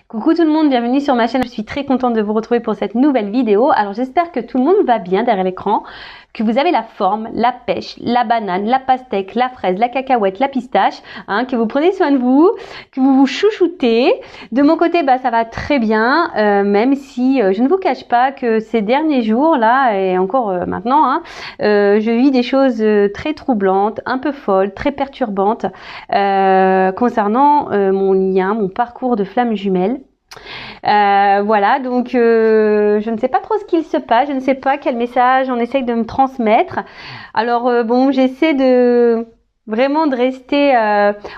Coucou tout le monde, bienvenue sur ma chaîne. Je suis très contente de vous retrouver pour cette nouvelle vidéo. Alors j'espère que tout le monde va bien derrière l'écran, que vous avez la forme, la pêche, la banane, la pastèque, la fraise, la cacahuète, la pistache, que vous prenez soin de vous, que vous vous chouchoutez. De mon côté, ça va très bien, même si je ne vous cache pas que ces derniers jours là et encore maintenant, je vis des choses très troublantes, un peu folles, très perturbantes concernant mon lien, mon parcours de flamme jumelle. Voilà, donc je ne sais pas trop ce qu'il se passe, je ne sais pas quel message on essaye de me transmettre. Alors bon, j'essaie de vraiment de rester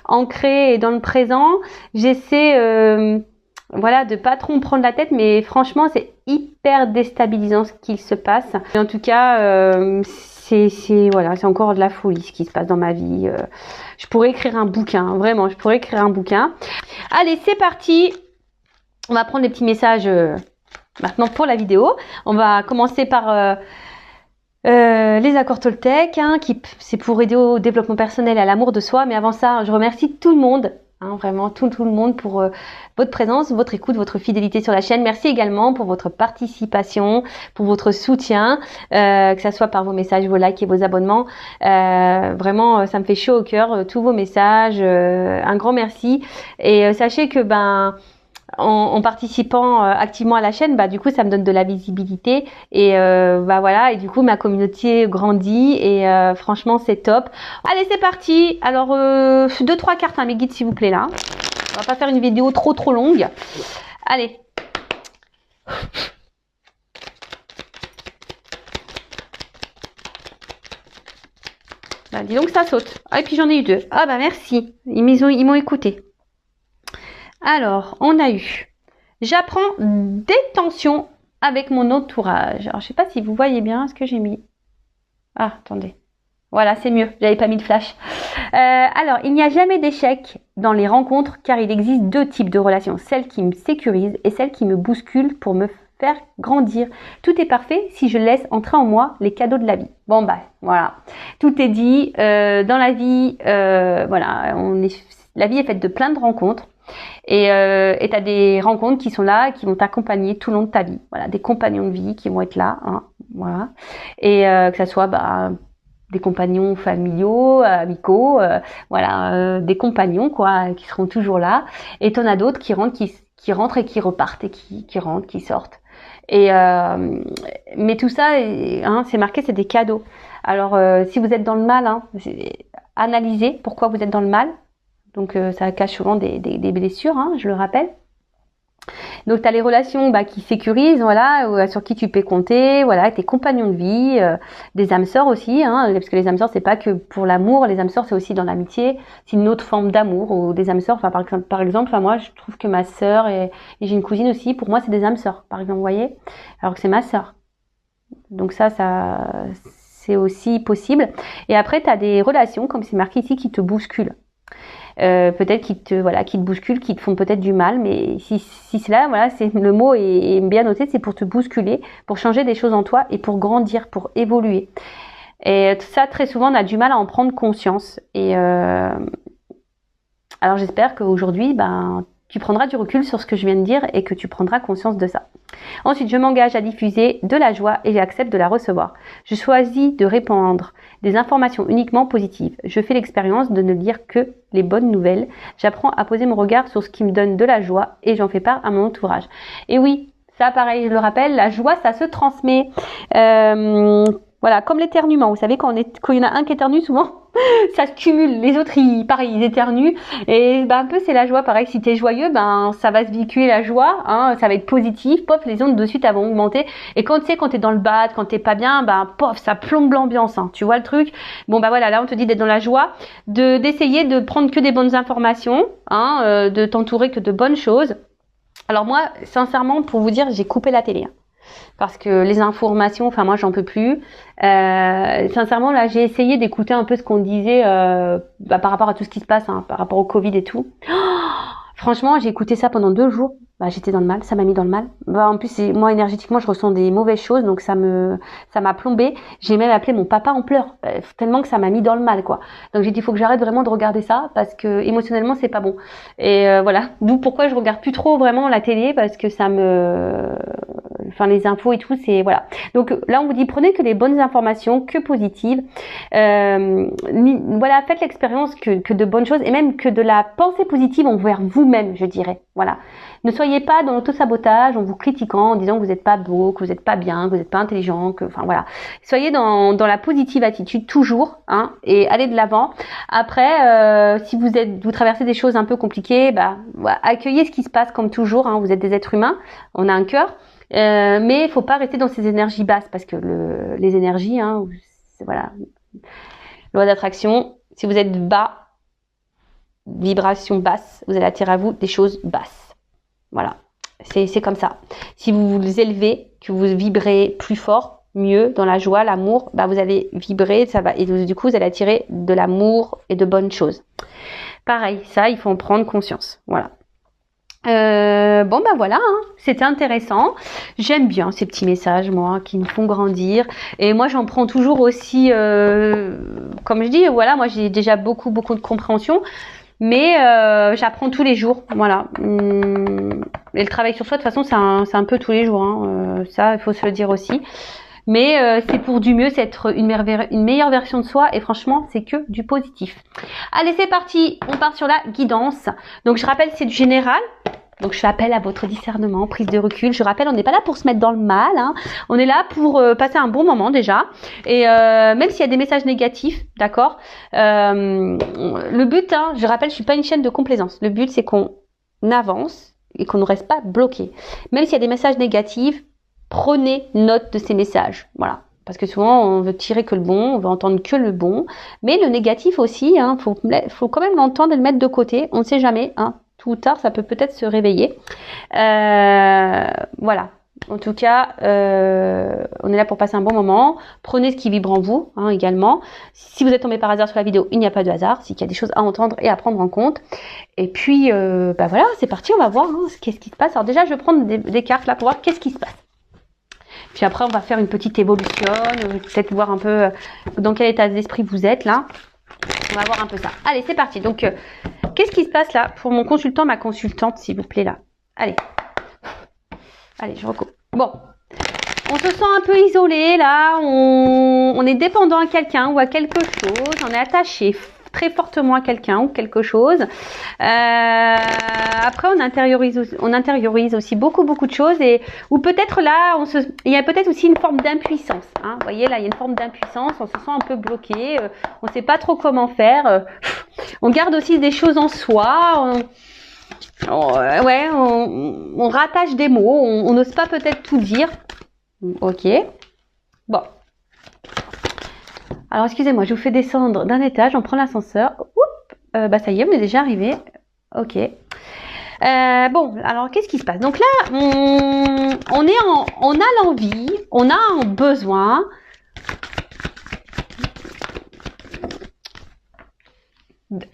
ancrée et dans le présent. J'essaie voilà, de pas trop me prendre la tête, mais franchement c'est hyper déstabilisant ce qu'il se passe. Et en tout cas voilà, c'est encore de la folie ce qui se passe dans ma vie. Je pourrais écrire un bouquin, vraiment, je pourrais écrire un bouquin. Allez, c'est parti. On va prendre les petits messages maintenant pour la vidéo. On va commencer par les accords Toltec, c'est pour aider au développement personnel et à l'amour de soi. Mais avant ça, je remercie tout le monde, vraiment tout le monde pour votre présence, votre écoute, votre fidélité sur la chaîne. Merci également pour votre participation, pour votre soutien, que ça soit par vos messages, vos likes et vos abonnements. Vraiment, ça me fait chaud au cœur, tous vos messages. Un grand merci. Et sachez que en participant activement à la chaîne, du coup ça me donne de la visibilité et voilà, et du coup ma communauté grandit et franchement c'est top. Allez, c'est parti. Alors 2-3 cartes, mes guides s'il vous plaît là. On va pas faire une vidéo trop longue. Allez. Dis donc ça saute. Ah, et puis j'en ai eu 2. Ah merci. Ils m'ont écouté. Alors, on a eu « J'apprends des tensions avec mon entourage ». Alors, je sais pas si vous voyez bien ce que j'ai mis. Ah, attendez. Voilà, c'est mieux. J'avais pas mis de flash. Alors, il n'y a jamais d'échec dans les rencontres car il existe 2 types de relations. Celles qui me sécurisent et celles qui me bousculent pour me faire grandir. Tout est parfait si je laisse entrer en moi les cadeaux de la vie. Bon, voilà. Tout est dit. Dans la vie, voilà, la vie est faite de plein de rencontres. Et tu as des rencontres qui sont là, qui vont t'accompagner tout le long de ta vie. Voilà, des compagnons de vie qui vont être là, voilà. Et que ça soit des compagnons familiaux, amicaux, voilà, des compagnons quoi, qui seront toujours là. Et t'en as d'autres qui rentrent et qui repartent et qui rentrent, qui sortent. Et mais tout ça, c'est marqué, c'est des cadeaux. Alors si vous êtes dans le mal, analysez pourquoi vous êtes dans le mal. Donc ça cache souvent des blessures, je le rappelle. Donc tu as les relations qui sécurisent, voilà, sur qui tu peux compter, voilà, tes compagnons de vie, des âmes sœurs aussi, parce que les âmes sœurs c'est pas que pour l'amour, les âmes sœurs c'est aussi dans l'amitié, c'est une autre forme d'amour ou des âmes sœurs. Par exemple, moi je trouve que ma sœur et j'ai une cousine aussi, pour moi c'est des âmes sœurs, par exemple, vous voyez, alors que c'est ma sœur. Donc ça c'est aussi possible. Et après tu as des relations comme c'est marqué ici qui te bousculent. Peut-être qui te bousculent, qui te font peut-être du mal, mais si c'est là, voilà, c'est le mot est bien noté, c'est pour te bousculer, pour changer des choses en toi et pour grandir, pour évoluer. Et ça, très souvent, on a du mal à en prendre conscience. Et alors, j'espère qu'aujourd'hui, tu prendras du recul sur ce que je viens de dire et que tu prendras conscience de ça. Ensuite, je m'engage à diffuser de la joie et j'accepte de la recevoir. Je choisis de répandre des informations uniquement positives. Je fais l'expérience de ne lire que les bonnes nouvelles. J'apprends à poser mon regard sur ce qui me donne de la joie et j'en fais part à mon entourage. Et oui, ça pareil, je le rappelle, la joie, ça se transmet. Voilà, comme l'éternuement. Vous savez, quand il y en a un qui éternue, souvent, ça se cumule. Les autres, ils éternuent. Et un peu, c'est la joie. Pareil, si tu es joyeux, ça va se véhiculer la joie. Ça va être positif. Pof, les ondes de suite, elles vont augmenter. Et quand tu es dans le bad, quand t'es pas bien, pof, ça plombe l'ambiance. Tu vois le truc? Bon, voilà, là, on te dit d'être dans la joie, d'essayer de prendre que des bonnes informations, de t'entourer que de bonnes choses. Alors moi, sincèrement, pour vous dire, j'ai coupé la télé. Parce que les informations, moi j'en peux plus. Sincèrement là, j'ai essayé d'écouter un peu ce qu'on disait par rapport à tout ce qui se passe, par rapport au Covid et tout. Franchement, j'ai écouté ça pendant 2 jours. bah, j'étais dans le mal, ça m'a mis dans le mal. Bah, en plus, moi, énergétiquement, je ressens des mauvaises choses, donc ça m'a plombé. J'ai même appelé mon papa en pleurs, tellement que ça m'a mis dans le mal, quoi. Donc j'ai dit, il faut que j'arrête vraiment de regarder ça, parce que émotionnellement, c'est pas bon. Et voilà, d'où pourquoi je regarde plus trop vraiment la télé, parce que enfin les infos et tout, c'est voilà. Donc là, on vous dit, prenez que les bonnes informations, que positives. Voilà, faites l'expérience que de bonnes choses, et même que de la pensée positive envers vous-même, je dirais. Voilà. Ne soyez pas dans l'auto-sabotage en vous critiquant, en disant que vous n'êtes pas beau, que vous n'êtes pas bien, que vous n'êtes pas intelligent, enfin voilà. Soyez dans la positive attitude toujours, hein, et allez de l'avant. Après, si vous traversez des choses un peu compliquées, bah, accueillez ce qui se passe comme toujours, hein, vous êtes des êtres humains, on a un cœur, mais il faut pas rester dans ces énergies basses, parce que les énergies, hein, voilà, loi d'attraction, si vous êtes bas, vibration basse, vous allez attirer à vous des choses basses. Voilà, c'est comme ça. Si vous vous élevez, que vous vibrez plus fort, mieux, dans la joie, l'amour, bah vous allez vibrer, ça va, et du coup, vous allez attirer de l'amour et de bonnes choses. Pareil, ça, il faut en prendre conscience. Voilà. Bon, bah voilà, hein. C'était intéressant. J'aime bien ces petits messages, moi, qui me font grandir. Et moi, j'en prends toujours aussi, comme je dis, voilà, moi, j'ai déjà beaucoup de compréhension. Mais j'apprends tous les jours, voilà. Et le travail sur soi, de toute façon, c'est un peu tous les jours, hein. Ça, il faut se le dire aussi. Mais c'est pour du mieux, c'est être une meilleure version de soi. Et franchement, c'est que du positif. Allez, c'est parti. On part sur la guidance. Donc, je rappelle, c'est du général. Donc, je fais appel à votre discernement, prise de recul. Je rappelle, on n'est pas là pour se mettre dans le mal, hein. On est là pour passer un bon moment déjà. Et même s'il y a des messages négatifs, d'accord, le but, hein, je rappelle, je suis pas une chaîne de complaisance. Le but, c'est qu'on avance et qu'on ne reste pas bloqué. Même s'il y a des messages négatifs, prenez note de ces messages. Voilà. Parce que souvent, on veut tirer que le bon, on veut entendre que le bon. Mais le négatif aussi, hein, faut quand même l'entendre et le mettre de côté. On ne sait jamais, hein. Tôt ou tard, ça peut peut-être se réveiller. Voilà. En tout cas, on est là pour passer un bon moment. Prenez ce qui vibre en vous, hein, également. Si vous êtes tombé par hasard sur la vidéo, il n'y a pas de hasard. C'est qu'il y a des choses à entendre et à prendre en compte. Et puis, bah voilà, c'est parti. On va voir, hein, qu'est-ce qui se passe. Alors déjà, je vais prendre des cartes là pour voir qu'est-ce qui se passe. Puis après, on va faire une petite évolution. Peut-être voir un peu dans quel état d'esprit vous êtes là. On va voir un peu ça. Allez, c'est parti. Donc, qu'est-ce qui se passe là pour mon consultant, ma consultante, s'il vous plaît, là? Allez. Allez, je recoupe. Bon. On se sent un peu isolé, là. On est dépendant à quelqu'un ou à quelque chose. On est attaché très fortement à quelqu'un ou quelque chose. Après, on intériorise aussi beaucoup de choses. Ou peut-être là, il y a peut-être aussi une forme d'impuissance. Hein. Vous voyez, là, il y a une forme d'impuissance. On se sent un peu bloqué. On ne sait pas trop comment faire. On garde aussi des choses en soi. On rattache des mots. On n'ose pas peut-être tout dire. Ok. Bon. Alors, excusez-moi, je vous fais descendre d'un étage. On prend l'ascenseur. Bah, ça y est, on est déjà arrivé. Ok. Bon, alors, qu'est-ce qui se passe? Donc là, on a l'envie, on a un besoin.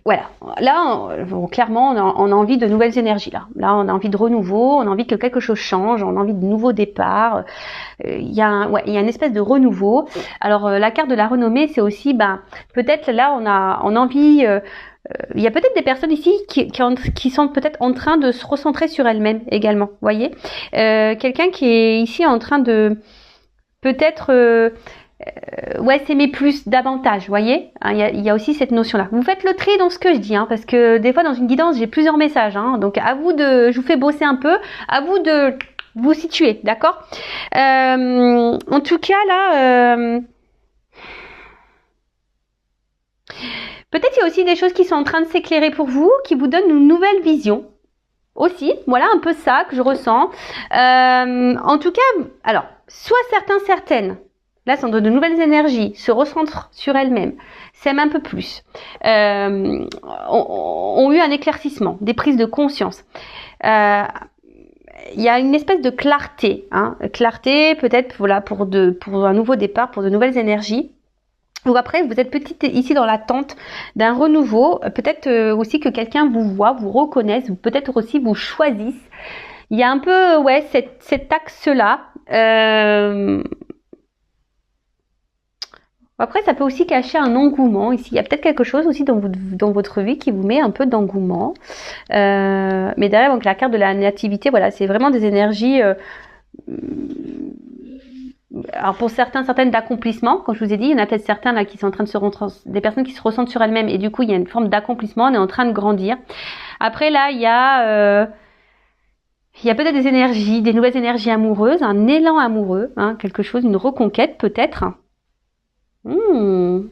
Voilà, là, clairement, on a envie de nouvelles énergies. Là, on a envie de renouveau, on a envie que quelque chose change, on a envie de nouveaux départs. Il y a une espèce de renouveau. Alors, la carte de la renommée, c'est aussi, peut-être là, on a envie. Il y a peut-être des personnes ici qui sont peut-être en train de se recentrer sur elles-mêmes également. Vous voyez, quelqu'un qui est ici en train de peut-être s'aimer plus, davantage, vous voyez, hein, il y a aussi cette notion-là. Vous faites le tri dans ce que je dis, hein, parce que des fois dans une guidance, j'ai plusieurs messages, hein, donc à vous je vous fais bosser un peu, à vous de vous situer, d'accord. En tout cas, là, peut-être il y a aussi des choses qui sont en train de s'éclairer pour vous, qui vous donnent une nouvelle vision. Aussi, voilà un peu ça que je ressens. En tout cas, alors, soit certaines, là, sont de nouvelles énergies, se recentrent sur elles-mêmes, s'aiment un peu plus, ont eu un éclaircissement, des prises de conscience. Il y a une espèce de clarté, hein, clarté peut-être voilà, pour un nouveau départ, pour de nouvelles énergies. Ou après, vous êtes peut-être ici dans l'attente d'un renouveau, peut-être aussi que quelqu'un vous voit, vous reconnaisse, ou peut-être aussi vous choisisse. il y a un peu, ouais, cet axe-là. Après, ça peut aussi cacher un engouement ici. Il y a peut-être quelque chose aussi dans votre vie qui vous met un peu d'engouement. Mais derrière, donc la carte de la nativité, voilà, c'est vraiment des énergies. Alors pour certaines d'accomplissement, comme je vous ai dit, il y en a peut-être certains là qui sont en train de des personnes qui se ressentent sur elles-mêmes et du coup il y a une forme d'accomplissement, on est en train de grandir. Après là, il y a peut-être des énergies, des nouvelles énergies amoureuses, un élan amoureux, hein, quelque chose, une reconquête peut-être. Ouais,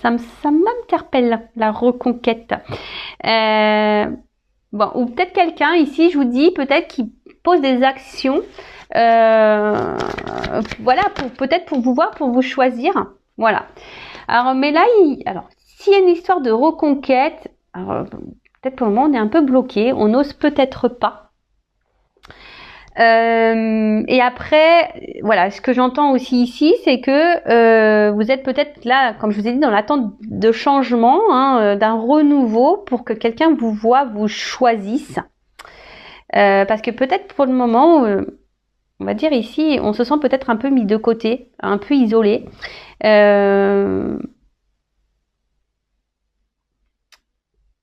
ça m'interpelle, la reconquête. Bon, ou peut-être quelqu'un ici, je vous dis, peut-être qui pose des actions, voilà, peut-être pour vous voir, pour vous choisir, voilà. Alors, mais là, s'il y a une histoire de reconquête, alors, peut-être pour le moment, on est un peu bloqué, on n'ose peut-être pas. Et après, voilà, ce que j'entends aussi ici, c'est que vous êtes peut-être là, comme je vous ai dit, dans l'attente de changement, hein, d'un renouveau pour que quelqu'un vous voit, vous choisisse. Parce que peut-être pour le moment, on va dire ici, on se sent peut-être un peu mis de côté, un peu isolé.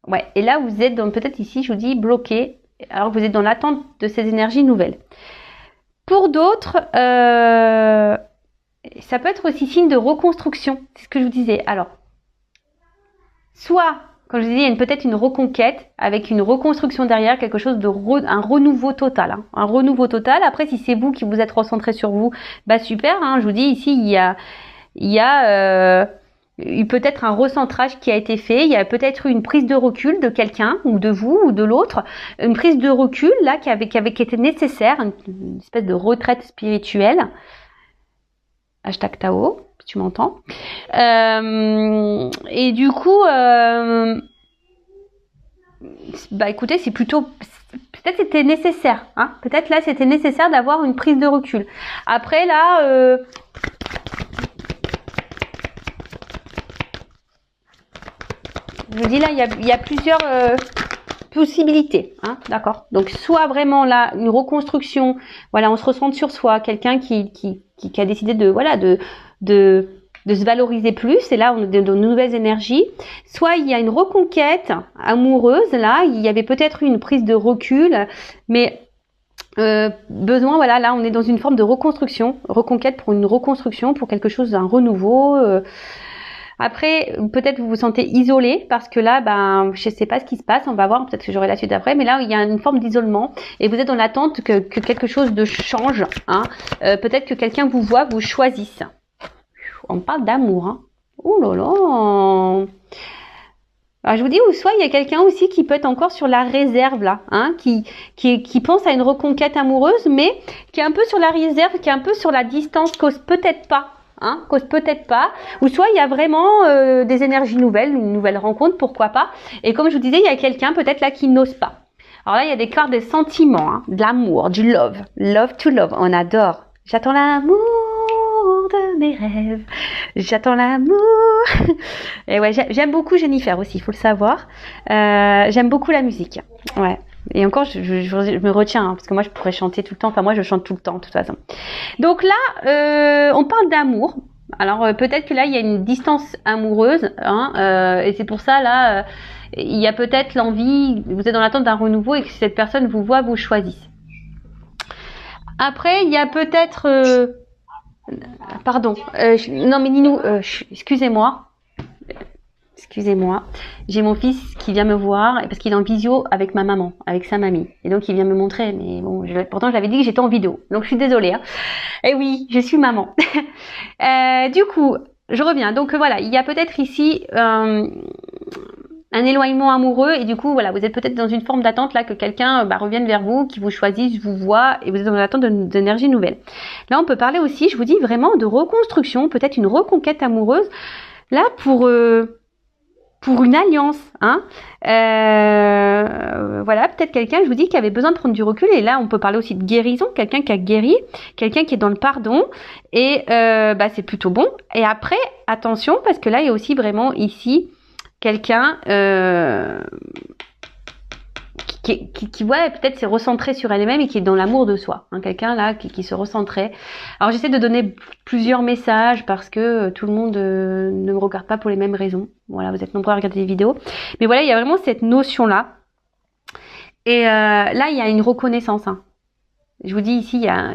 Ouais, et là, vous êtes peut-être ici, je vous dis, bloqué. Alors vous êtes dans l'attente de ces énergies nouvelles. Pour d'autres, ça peut être aussi signe de reconstruction. C'est ce que je vous disais. Alors, soit, comme je vous disais, il y a peut-être une reconquête avec une reconstruction derrière, quelque chose un renouveau total. Hein, un renouveau total. Après, si c'est vous qui vous êtes recentré sur vous, bah super. Hein, je vous dis ici, il y a peut-être un recentrage qui a été fait, il y a peut-être eu une prise de recul de quelqu'un ou de vous ou de l'autre, une prise de recul là qui était nécessaire, une espèce de retraite spirituelle. Hashtag Tao, si tu m'entends. Et du coup, bah écoutez, c'est plutôt... Peut-être c'était nécessaire, hein. Peut-être là c'était nécessaire d'avoir une prise de recul. Après là... Je vous dis là, il y a plusieurs possibilités, hein, d'accord. Donc soit vraiment là une reconstruction, voilà, on se recentre sur soi, quelqu'un qui a décidé de se valoriser plus, et là on a de nouvelles énergies. Soit il y a une reconquête amoureuse, là il y avait peut-être eu une prise de recul, mais besoin, voilà, là on est dans une forme de reconquête pour une reconstruction, pour quelque chose, d'un renouveau. Après, peut-être vous vous sentez isolé parce que là, ben, je sais pas ce qui se passe. On va voir, peut-être que j'aurai la suite après. Mais là, il y a une forme d'isolement et vous êtes dans l'attente que quelque chose de change. Hein. Peut-être que quelqu'un vous voit, vous choisisse. On parle d'amour. Hein. Oh là là. Alors, je vous dis, ou soit il y a quelqu'un aussi qui peut être encore sur la réserve là, hein, qui pense à une reconquête amoureuse, mais qui est un peu sur la réserve, qui est un peu sur la distance, cause peut-être pas. Hein, cause peut-être pas, ou soit il y a vraiment des énergies nouvelles, une nouvelle rencontre, pourquoi pas. Et comme je vous disais, il y a quelqu'un peut-être là qui n'ose pas. Alors là, il y a des cartes des sentiments, hein, de l'amour, du love to love, on adore. J'attends l'amour de mes rêves, j'attends l'amour. Et ouais, j'aime beaucoup Jennifer aussi, il faut le savoir. J'aime beaucoup la musique, ouais. Et encore, je me retiens, hein, parce que moi, je pourrais chanter tout le temps. Enfin, moi, je chante tout le temps, de toute façon. Donc là, on parle d'amour. Alors, peut-être que là, il y a une distance amoureuse. Hein, et c'est pour ça, là, il y a peut-être l'envie, vous êtes dans l'attente d'un renouveau et que cette personne vous voit, vous choisisse. Après, il y a peut-être... pardon. Non, mais Ninou, excusez-moi. Excusez-moi, j'ai mon fils qui vient me voir parce qu'il est en visio avec ma maman, avec sa mamie. Et donc il vient me montrer, mais bon, pourtant je l'avais dit que j'étais en vidéo. Donc je suis désolée. Hein. Et oui, je suis maman. Du coup, je reviens. Donc voilà, il y a peut-être ici un éloignement amoureux et du coup voilà, vous êtes peut-être dans une forme d'attente là que quelqu'un revienne vers vous, qui vous choisisse, vous voit et vous êtes dans l'attente d'énergie nouvelle. Là, on peut parler aussi, je vous dis vraiment de reconstruction, peut-être une reconquête amoureuse. Là pour une alliance, hein. Voilà, peut-être quelqu'un, je vous dis, qui avait besoin de prendre du recul. Et là, on peut parler aussi de guérison, quelqu'un qui a guéri, quelqu'un qui est dans le pardon. Et c'est plutôt bon. Et après, attention, parce que là, il y a aussi vraiment ici quelqu'un ouais, peut-être s'est recentré sur elle-même et qui est dans l'amour de soi. Hein, quelqu'un là qui se recentrait. Alors j'essaie de donner plusieurs messages parce que tout le monde ne me regarde pas pour les mêmes raisons. Voilà, vous êtes nombreux à regarder des vidéos. Mais voilà, il y a vraiment cette notion-là. Et là, il y a une reconnaissance. Hein. Je vous dis ici, il y a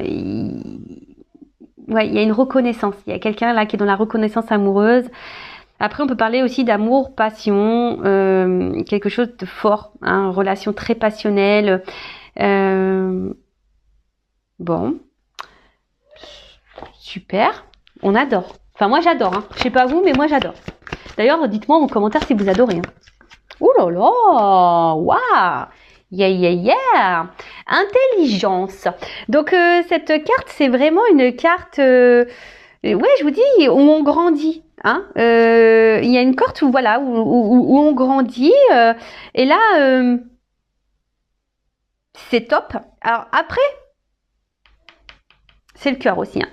une reconnaissance. Il y a quelqu'un là qui est dans la reconnaissance amoureuse. Après, on peut parler aussi d'amour, passion, quelque chose de fort, hein, relation très passionnelle. Bon, super, on adore. Enfin, moi j'adore. Hein. Je sais pas vous, mais moi j'adore. D'ailleurs, dites-moi en commentaire si vous adorez. Hein. Ouh là là, waouh, yeah. Intelligence. Donc cette carte, c'est vraiment une carte. Ouais, je vous dis, où on grandit. Hein, il y a une carte où voilà où on grandit et là c'est top. Alors après c'est le cœur aussi. Hein.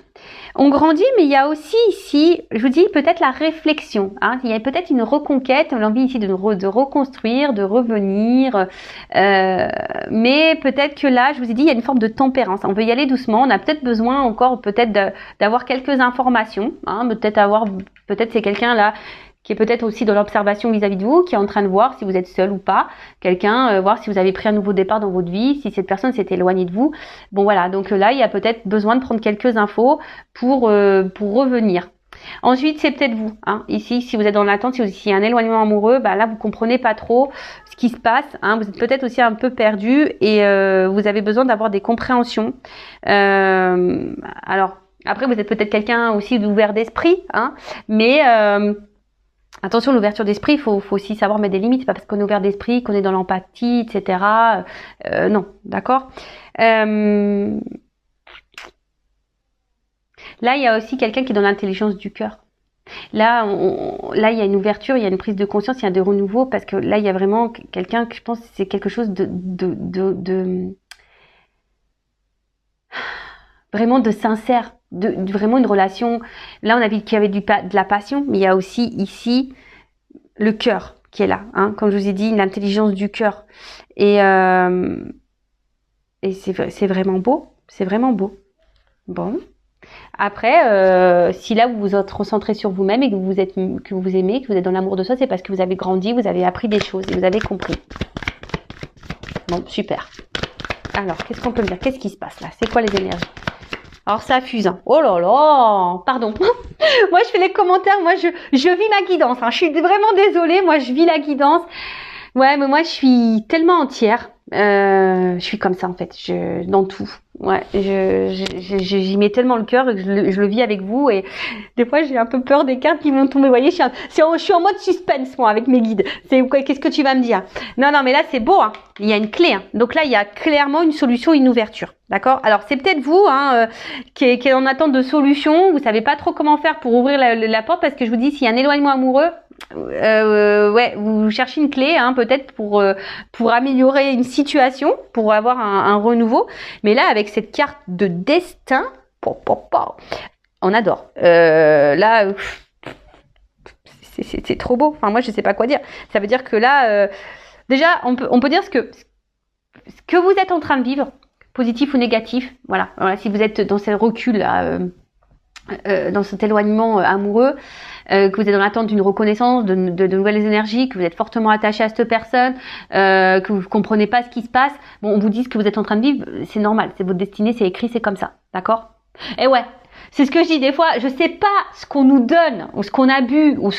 On grandit, mais il y a aussi ici, je vous dis peut-être la réflexion. Hein. Il y a peut-être une reconquête, l'envie ici de reconstruire, de revenir. Mais peut-être que là, je vous ai dit, il y a une forme de tempérance. On veut y aller doucement. On a peut-être besoin encore peut-être d'avoir quelques informations. Hein. Peut-être c'est quelqu'un là qui est peut-être aussi dans l'observation vis-à-vis de vous, qui est en train de voir si vous êtes seul ou pas, quelqu'un, voir si vous avez pris un nouveau départ dans votre vie, si cette personne s'est éloignée de vous. Bon voilà, donc là, il y a peut-être besoin de prendre quelques infos pour revenir. Ensuite, c'est peut-être vous. Hein. Ici, si vous êtes dans l'attente, s'il y a un éloignement amoureux, bah là, vous comprenez pas trop ce qui se passe. Hein. Vous êtes peut-être aussi un peu perdu et vous avez besoin d'avoir des compréhensions. Alors, après, vous êtes peut-être quelqu'un aussi d'ouvert d'esprit, hein, mais... attention, l'ouverture d'esprit, il faut aussi savoir mettre des limites. C'est pas parce qu'on est ouvert d'esprit, qu'on est dans l'empathie, etc. Non, d'accord. Là, il y a aussi quelqu'un qui est dans l'intelligence du cœur. Là, là, il y a une ouverture, il y a une prise de conscience, il y a des renouveaux, parce que là, il y a vraiment quelqu'un que je pense que c'est quelque chose vraiment de sincère, vraiment une relation. Là, on a vu qu'il y avait de la passion, mais il y a aussi ici le cœur qui est là, hein, comme je vous ai dit, l'intelligence du cœur. Et c'est vraiment beau, c'est vraiment beau. Bon. Après, si là vous vous êtes recentré sur vous-même et que vous aimez, que vous êtes dans l'amour de soi, c'est parce que vous avez grandi, vous avez appris des choses et vous avez compris. Bon, super. Alors, qu'est-ce qu'on peut me dire? Qu'est-ce qui se passe là? C'est quoi les énergies? Alors ça fuse. Hein. Oh là là, pardon. Moi je fais les commentaires, moi je vis ma guidance. Hein. Je suis vraiment désolée, moi je vis la guidance. Ouais, mais moi je suis tellement entière. Je suis comme ça en fait, dans tout. Ouais, j'y mets tellement le cœur que je le vis avec vous et des fois j'ai un peu peur des cartes qui vont tomber. Vous voyez, je suis en mode suspense moi avec mes guides. Qu'est-ce que tu vas me dire? Non, mais là c'est beau. Hein. Il y a une clé. Hein. Donc là il y a clairement une solution, une ouverture. D'accord? Alors c'est peut-être vous hein, qui est en attente de solution. Vous savez pas trop comment faire pour ouvrir la porte parce que je vous dis s'il y a un éloignement amoureux. Ouais, vous cherchez une clé, hein, peut-être pour améliorer une situation, pour avoir un renouveau. Mais là, avec cette carte de destin, on adore. Là, c'est trop beau. Enfin, moi, je sais pas quoi dire. Ça veut dire que là, déjà, on peut dire ce que vous êtes en train de vivre, positif ou négatif. Voilà. Si vous êtes dans ce recul là. Dans cet éloignement amoureux, que vous êtes dans l'attente d'une reconnaissance, de nouvelles énergies, que vous êtes fortement attaché à cette personne, que vous comprenez pas ce qui se passe, bon, on vous dit ce que vous êtes en train de vivre, c'est normal, c'est votre destinée, c'est écrit, c'est comme ça, d'accord? Et ouais, c'est ce que je dis des fois, je sais pas ce qu'on nous donne, ou ce qu'on a bu, ou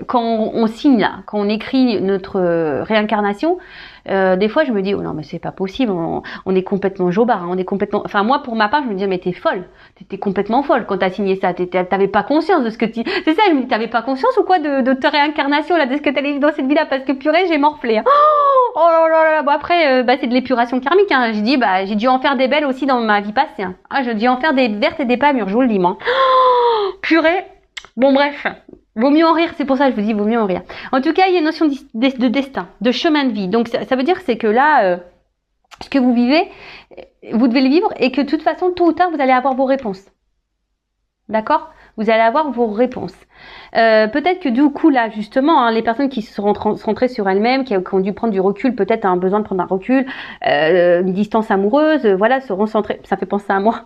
quand on signe là, quand on écrit notre réincarnation, des fois je me dis oh non mais c'est pas possible, on est complètement jobard, hein, on est complètement. Enfin moi pour ma part je me dis mais t'es folle, t'étais complètement folle quand t'as signé ça, t'avais pas conscience de ce que tu. C'est ça, je me dis t'avais pas conscience ou quoi de ta réincarnation là, de ce que t'allais vivre dans cette vie là parce que purée j'ai morflé. Hein. Oh là là là. Bon après c'est de l'épuration karmique. Hein. J'ai dit j'ai dû en faire des belles aussi dans ma vie passée. Hein. Ah j'ai dû en faire des vertes et des pas mûres, je vous le dis moi. Oh, purée. Bon bref. Vaut mieux en rire, c'est pour ça que je vous dis vaut mieux en rire. En tout cas, il y a une notion de destin, de chemin de vie. Donc ça veut dire c'est que là, ce que vous vivez, vous devez le vivre et que de toute façon, tôt ou tard, vous allez avoir vos réponses. D'accord? vous allez avoir vos réponses. Peut-être que du coup là justement les personnes qui se sont centrées sur elles-mêmes, qui ont dû prendre du recul, peut-être un besoin de prendre un recul, une distance amoureuse, voilà, seront centrées. Ça fait penser à moi.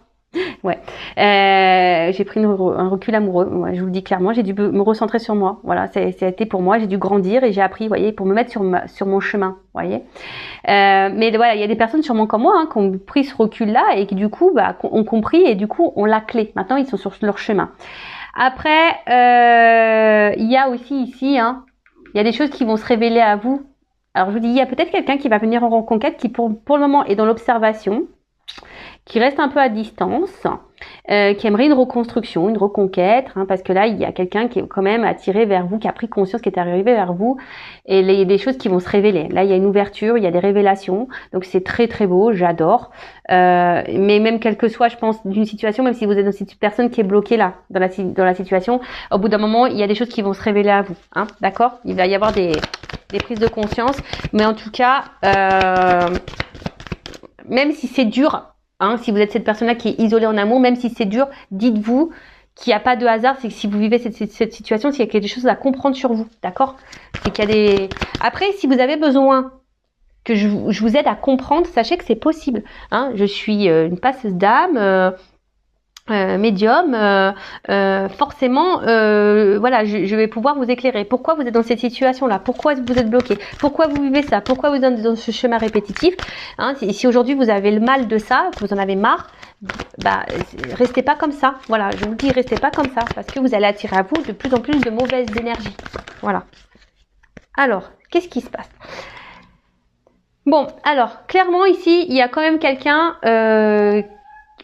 Ouais, j'ai pris un recul amoureux. Ouais, je vous le dis clairement, j'ai dû me recentrer sur moi. Voilà, ça a été pour moi. J'ai dû grandir et j'ai appris, vous voyez, pour me mettre sur mon chemin. Vous voyez. Mais voilà, il y a des personnes sûrement comme moi qui ont pris ce recul-là et qui du coup ont compris et du coup ont la clé. Maintenant, ils sont sur leur chemin. Après, il y a aussi ici, il y a des choses qui vont se révéler à vous. Alors je vous dis, il y a peut-être quelqu'un qui va venir en reconquête qui pour le moment est dans l'observation, qui reste un peu à distance, qui aimerait une reconstruction, une reconquête, parce que là, il y a quelqu'un qui est quand même attiré vers vous, qui a pris conscience, qui est arrivé vers vous, et il y a des choses qui vont se révéler. Là, il y a une ouverture, il y a des révélations, donc c'est très très beau, j'adore. Mais même quel que soit, je pense, d'une situation, même si vous êtes dans cette personne qui est bloquée là, dans la situation, au bout d'un moment, il y a des choses qui vont se révéler à vous, d'accord? Il va y avoir des prises de conscience, mais en tout cas, même si c'est dur, si vous êtes cette personne-là qui est isolée en amour, même si c'est dur, dites-vous qu'il n'y a pas de hasard, c'est que si vous vivez cette situation, c'est qu'il y a des choses à comprendre sur vous, d'accord? C'est qu'il y a des... Après, si vous avez besoin que je vous aide à comprendre, sachez que c'est possible. Je suis une passeuse d'âme, médium, forcément, voilà, je vais pouvoir vous éclairer. Pourquoi vous êtes dans cette situation-là? Pourquoi vous êtes bloqué? Pourquoi vous vivez ça? Pourquoi vous êtes dans ce schéma répétitif? Si aujourd'hui vous avez le mal de ça, que vous en avez marre, restez pas comme ça. Voilà, je vous dis, restez pas comme ça, parce que vous allez attirer à vous de plus en plus de mauvaises énergies. Voilà. Alors, qu'est-ce qui se passe? Bon, alors, clairement ici, il y a quand même quelqu'un...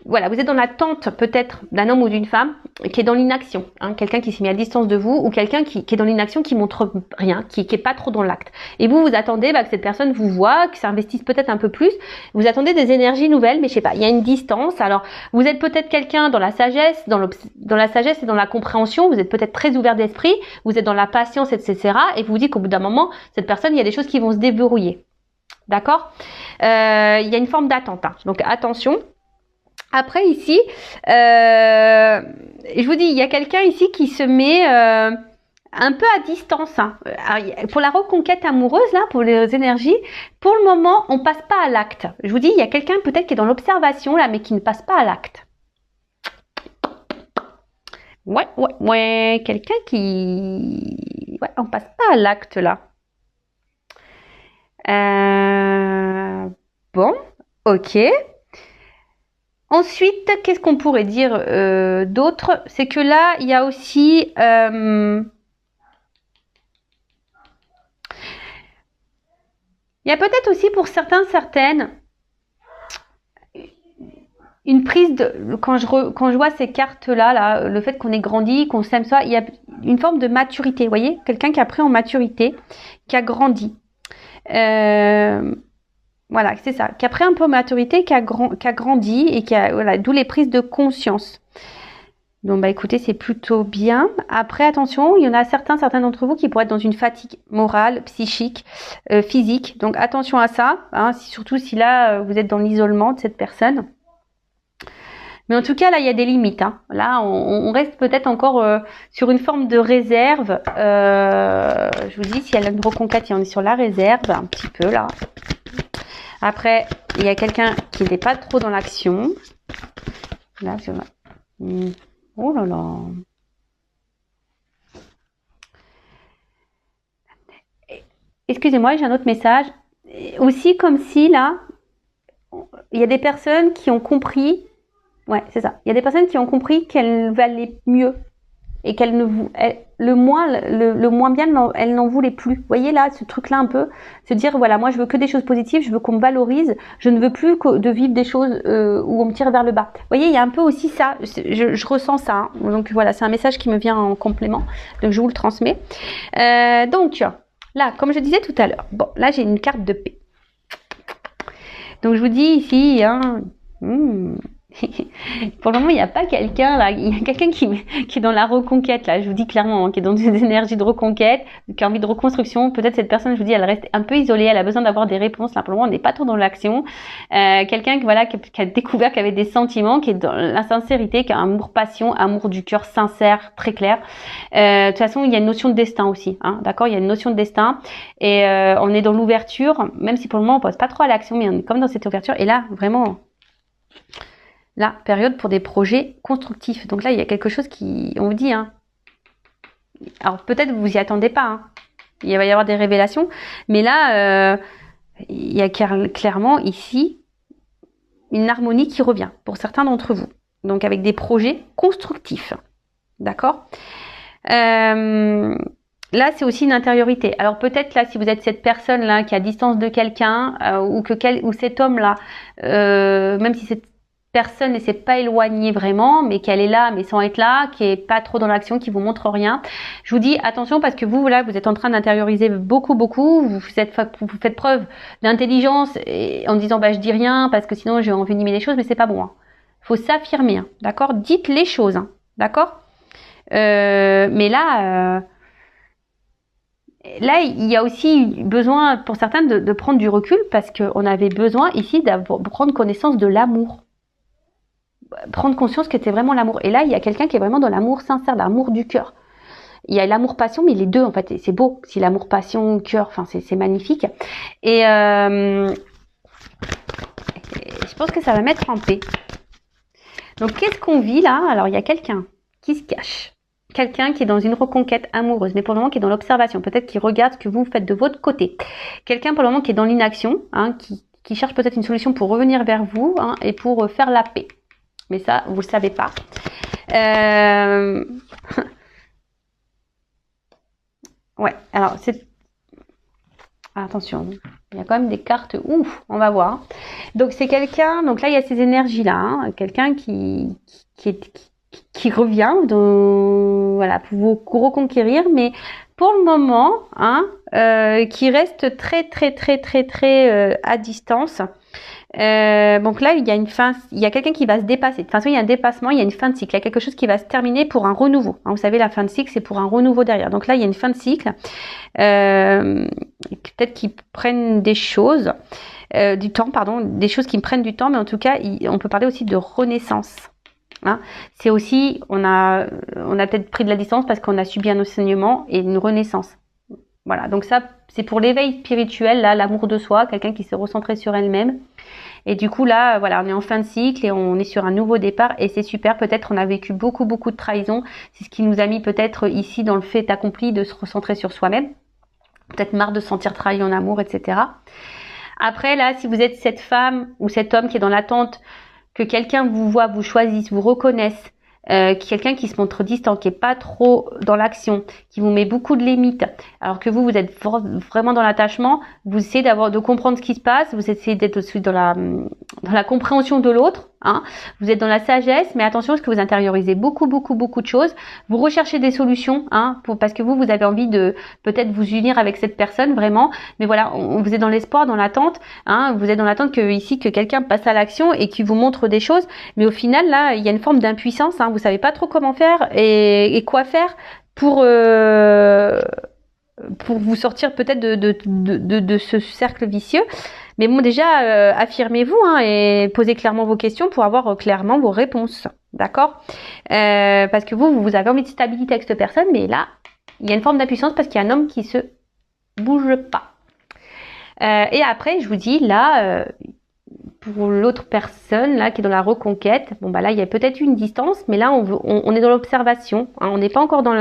voilà, vous êtes dans l'attente peut-être d'un homme ou d'une femme qui est dans l'inaction, quelqu'un qui s'est mis à distance de vous ou quelqu'un qui est dans l'inaction, qui montre rien, qui est pas trop dans l'acte. Et vous attendez que cette personne vous voit, que s'investisse peut-être un peu plus. Vous attendez des énergies nouvelles, mais je sais pas, il y a une distance. Alors, vous êtes peut-être quelqu'un dans la sagesse, dans la sagesse et dans la compréhension. Vous êtes peut-être très ouvert d'esprit, vous êtes dans la patience, etc. Et vous vous dites qu'au bout d'un moment, cette personne, il y a des choses qui vont se déverrouiller. D'accord? Il y a une forme d'attente. Donc attention. Après ici, je vous dis, il y a quelqu'un ici qui se met un peu à distance. Alors, pour la reconquête amoureuse, là, pour les énergies, pour le moment, on passe pas à l'acte. Je vous dis, il y a quelqu'un peut-être qui est dans l'observation, là, mais qui ne passe pas à l'acte. Ouais, quelqu'un qui... Ouais, on passe pas à l'acte, là. Bon, ok. Ensuite, qu'est-ce qu'on pourrait dire d'autre? C'est que là, il y a aussi... il y a peut-être aussi pour certaines, une prise de... Quand je vois ces cartes-là, le fait qu'on ait grandi, qu'on s'aime ça, il y a une forme de maturité, vous voyez? Quelqu'un qui a pris en maturité, qui a grandi. Voilà, c'est ça, qui a pris un peu de maturité, qui a grandi et qui a, voilà, d'où les prises de conscience. Donc, écoutez, c'est plutôt bien. Après, attention, il y en a certains d'entre vous qui pourraient être dans une fatigue morale, psychique, physique. Donc, attention à ça, surtout si là, vous êtes dans l'isolement de cette personne. Mais en tout cas, là, il y a des limites. Là, on reste peut-être encore sur une forme de réserve. Je vous dis, si elle a une reconquête, on est sur la réserve, un petit peu, là. Après, il y a quelqu'un qui n'est pas trop dans l'action. Là, sur la... Oh là là. Excusez-moi, j'ai un autre message. Aussi, comme si, là, il y a des personnes qui ont compris... Ouais, c'est ça. Il y a des personnes qui ont compris qu'elles valaient mieux. Et qu'elles le moins bien, elles n'en voulaient plus. Vous voyez là, ce truc-là un peu, se dire voilà, moi je veux que des choses positives, je veux qu'on me valorise, je ne veux plus de vivre des choses où on me tire vers le bas. Vous voyez, il y a un peu aussi ça, je ressens ça. Donc voilà, c'est un message qui me vient en complément, donc je vous le transmets. Donc là, comme je disais tout à l'heure, bon, là j'ai une carte de paix. Donc je vous dis ici, Pour le moment, il n'y a pas quelqu'un là. Il y a quelqu'un qui est dans la reconquête là. Je vous dis clairement, hein, qui est dans des énergies de reconquête, qui a envie de reconstruction. Peut-être cette personne, je vous dis, elle reste un peu isolée. Elle a besoin d'avoir des réponses. Là, pour le moment, on n'est pas trop dans l'action. Quelqu'un voilà, qui a découvert qu'il avait des sentiments, qui est dans la sincérité, qui a un amour passion, amour du cœur sincère, très clair. De toute façon, il y a une notion de destin aussi. Hein, d'accord, il y a une notion de destin. Et on est dans l'ouverture, même si pour le moment, on pense pas trop à l'action, mais on est comme dans cette ouverture. Et là, vraiment... la période pour des projets constructifs. Donc là, il y a quelque chose qui, on vous dit, hein. Alors peut-être vous y attendez pas, hein. Il va y avoir des révélations, mais là, il y a clairement ici une harmonie qui revient pour certains d'entre vous. Donc avec des projets constructifs, d'accord. Là, c'est aussi une intériorité. Alors peut-être là, si vous êtes cette personne là qui est à distance de quelqu'un ou cet homme là, même si cette personne ne s'est pas éloignée vraiment, mais qu'elle est là, mais sans être là, qui est pas trop dans l'action, qui vous montre rien. Je vous dis attention parce que vous là, vous êtes en train d'intérioriser beaucoup, vous faites preuve d'intelligence en disant bah je dis rien parce que sinon j'ai envenimer les choses, mais c'est pas bon. Hein. Faut s'affirmer, hein, d'accord. Dites les choses, hein, d'accord. Mais là. Là, il y a aussi besoin pour certains de prendre du recul parce qu'on avait besoin ici de prendre connaissance de l'amour. Prendre conscience que c'est vraiment l'amour. Et là, il y a quelqu'un qui est vraiment dans l'amour sincère, l'amour du cœur. Il y a l'amour-passion, mais les deux, en fait, c'est beau. Si l'amour-passion, cœur, enfin, c'est magnifique. Et je pense que ça va mettre en paix. Donc, qu'est-ce qu'on vit là? Alors, il y a quelqu'un qui se cache. Quelqu'un qui est dans une reconquête amoureuse, mais pour le moment qui est dans l'observation, peut-être qui regarde ce que vous faites de votre côté. Quelqu'un pour le moment qui est dans l'inaction, hein, qui cherche peut-être une solution pour revenir vers vous hein, et pour faire la paix. Mais ça, vous le savez pas. Ouais, alors c'est... Attention, il y a quand même des cartes. Ouf, on va voir. Donc c'est quelqu'un, donc là il y a ces énergies-là, hein, quelqu'un qui revient voilà, pour vous reconquérir, mais pour le moment, hein, qui reste très à distance. Donc là, il y a une fin, il y a quelqu'un qui va se dépasser. De toute façon, il y a un dépassement, il y a une fin de cycle. Il y a quelque chose qui va se terminer pour un renouveau. Hein, vous savez, la fin de cycle, c'est pour un renouveau derrière. Donc là, il y a une fin de cycle. Peut-être qu'ils prennent des choses, du temps, pardon, des choses qui me prennent du temps, mais en tout cas, on peut parler aussi de renaissance. Hein, c'est aussi, on a peut-être pris de la distance parce qu'on a subi un enseignement et une renaissance. Voilà, donc ça, c'est pour l'éveil spirituel, là, l'amour de soi, quelqu'un qui s'est recentré sur elle-même. Et du coup, là, voilà, on est en fin de cycle et on est sur un nouveau départ et c'est super. Peut-être on a vécu beaucoup de trahison. C'est ce qui nous a mis peut-être ici dans le fait accompli de se recentrer sur soi-même. Peut-être marre de se sentir trahi en amour, etc. Après, là, si vous êtes cette femme ou cet homme qui est dans l'attente que quelqu'un vous voit, vous choisisse, vous reconnaisse, quelqu'un qui se montre distant, qui est pas trop dans l'action, qui vous met beaucoup de limites, alors que vous êtes vraiment dans l'attachement, vous essayez de comprendre ce qui se passe, vous essayez d'être aussi dans la compréhension de l'autre, hein. Vous êtes dans la sagesse, mais attention parce que vous intériorisez beaucoup de choses, vous recherchez des solutions, hein, parce que vous avez envie de peut-être vous unir avec cette personne vraiment, mais voilà, vous êtes dans l'espoir, dans l'attente, hein, vous êtes dans l'attente que quelqu'un passe à l'action et qui vous montre des choses, mais au final là, il y a une forme d'impuissance, hein, vous savez pas trop comment faire et quoi faire pour vous sortir peut-être de ce cercle vicieux. Mais bon, déjà, affirmez-vous hein, et posez clairement vos questions pour avoir clairement vos réponses. D'accord parce que vous avez envie de stabilité avec cette personne, mais là, il y a une forme d'impuissance parce qu'il y a un homme qui se bouge pas. Et après, je vous dis, là, pour l'autre personne là qui est dans la reconquête, bon bah là, il y a peut-être une distance, mais là, on est dans l'observation. Hein, on n'est pas encore dans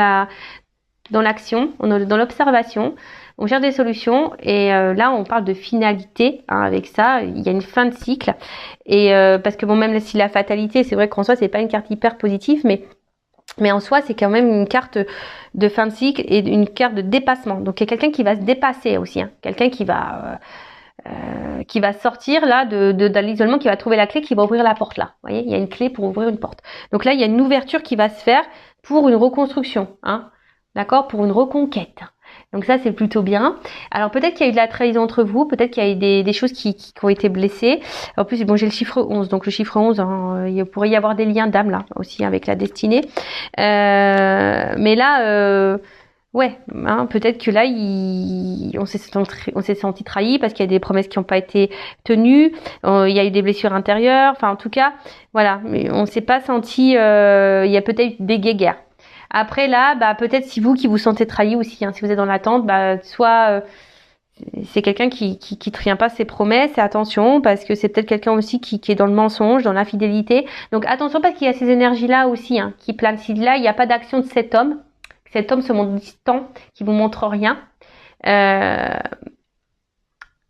l'action, on est dans l'observation. On cherche des solutions et là on parle de finalité hein, avec ça, il y a une fin de cycle et parce que bon même si la fatalité c'est vrai qu'en soi c'est pas une carte hyper positive mais en soi c'est quand même une carte de fin de cycle et une carte de dépassement. Donc il y a quelqu'un qui va se dépasser aussi, hein, quelqu'un qui va sortir là de l'isolement, qui va trouver la clé, qui va ouvrir la porte là. Vous voyez, il y a une clé pour ouvrir une porte. Donc là il y a une ouverture qui va se faire pour une reconstruction, hein, d'accord, pour une reconquête. Donc ça, c'est plutôt bien. Alors peut-être qu'il y a eu de la trahison entre vous, peut-être qu'il y a eu des choses qui ont été blessées. En plus, bon, j'ai le chiffre 11, donc le chiffre 11, hein, il pourrait y avoir des liens d'âme là aussi avec la destinée. Mais là, ouais, hein, peut-être que là, on s'est senti trahi parce qu'il y a des promesses qui n'ont pas été tenues. Il y a eu des blessures intérieures. Enfin, en tout cas, voilà. Mais on s'est pas senti. Il y a peut-être des guéguerres. Après là, bah peut-être si vous qui vous sentez trahi aussi, hein, si vous êtes dans l'attente, bah soit c'est quelqu'un qui tient pas ses promesses. Et attention parce que c'est peut-être quelqu'un aussi qui est dans le mensonge, dans l'infidélité. Donc attention parce qu'il y a ces énergies là aussi hein, qui planent. Si là il n'y a pas d'action de cet homme se montre distant, qui vous montre rien.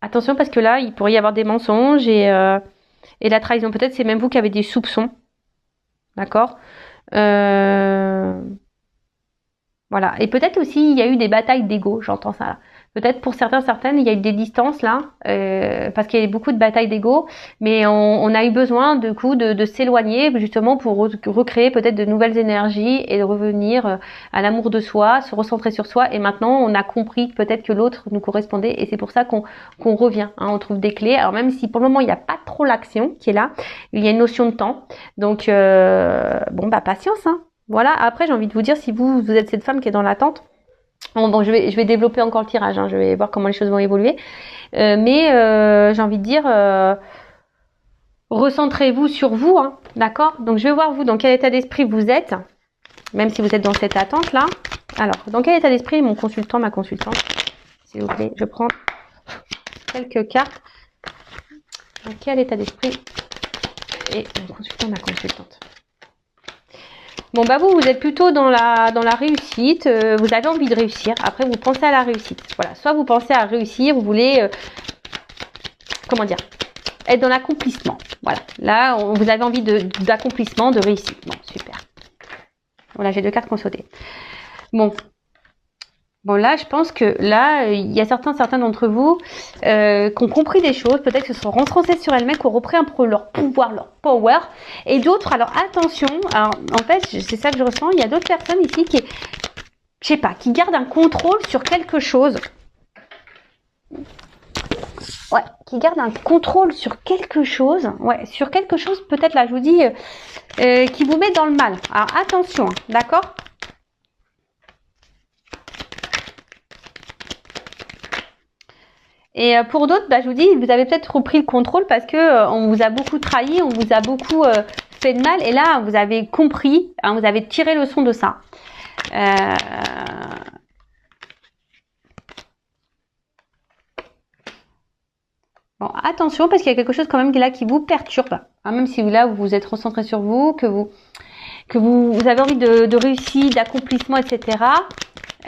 Attention parce que là, il pourrait y avoir des mensonges et la trahison. Peut-être c'est même vous qui avez des soupçons. D'accord Voilà. Et peut-être aussi, il y a eu des batailles d'ego, j'entends ça là. Peut-être pour certaines, il y a eu des distances là, parce qu'il y a eu beaucoup de batailles d'ego, mais on a eu besoin du coup de s'éloigner justement pour recréer peut-être de nouvelles énergies et de revenir à l'amour de soi, se recentrer sur soi. Et maintenant, on a compris peut-être que l'autre nous correspondait et c'est pour ça qu'on revient. Hein, on trouve des clés. Alors même si pour le moment il n'y a pas trop l'action qui est là, il y a une notion de temps. Donc bon bah patience. Hein. Voilà. Après, j'ai envie de vous dire si vous êtes cette femme qui est dans l'attente. Bon, je vais développer encore le tirage, hein, je vais voir comment les choses vont évoluer. Mais j'ai envie de dire, recentrez-vous sur vous, hein, d'accord? Donc je vais voir vous dans quel état d'esprit vous êtes, même si vous êtes dans cette attente-là. Alors, dans quel état d'esprit mon consultant, ma consultante? S'il vous plaît, je prends quelques cartes. Dans quel état d'esprit est mon consultant, ma consultante? Bon bah vous êtes plutôt dans la réussite, vous avez envie de réussir, après vous pensez à la réussite. Voilà, soit vous pensez à réussir, vous voulez comment dire, être dans l'accomplissement. Voilà, là vous avez envie d'accomplissement, de réussite. Bon, super. Voilà, j'ai 2 cartes qui ont sauté. Bon là, je pense que là, il y a certains d'entre vous qui ont compris des choses, peut-être que se sont renforcés sur elles-mêmes, qui ont repris un peu leur pouvoir, leur power, et d'autres, alors attention, alors, en fait, c'est ça que je ressens, il y a d'autres personnes ici qui, je sais pas, qui gardent un contrôle sur quelque chose. Ouais, qui gardent un contrôle sur quelque chose, ouais, sur quelque chose, peut-être là, je vous dis, qui vous met dans le mal. Alors attention, hein, d'accord ? Et pour d'autres, bah, je vous dis, vous avez peut-être repris le contrôle parce que on vous a beaucoup trahi, on vous a beaucoup fait de mal. Et là, vous avez compris, hein, vous avez tiré leçon de ça. Bon, attention parce qu'il y a quelque chose quand même là qui vous perturbe. Hein, même si là, vous vous êtes recentré sur vous, que vous avez envie de réussite, d'accomplissement, etc.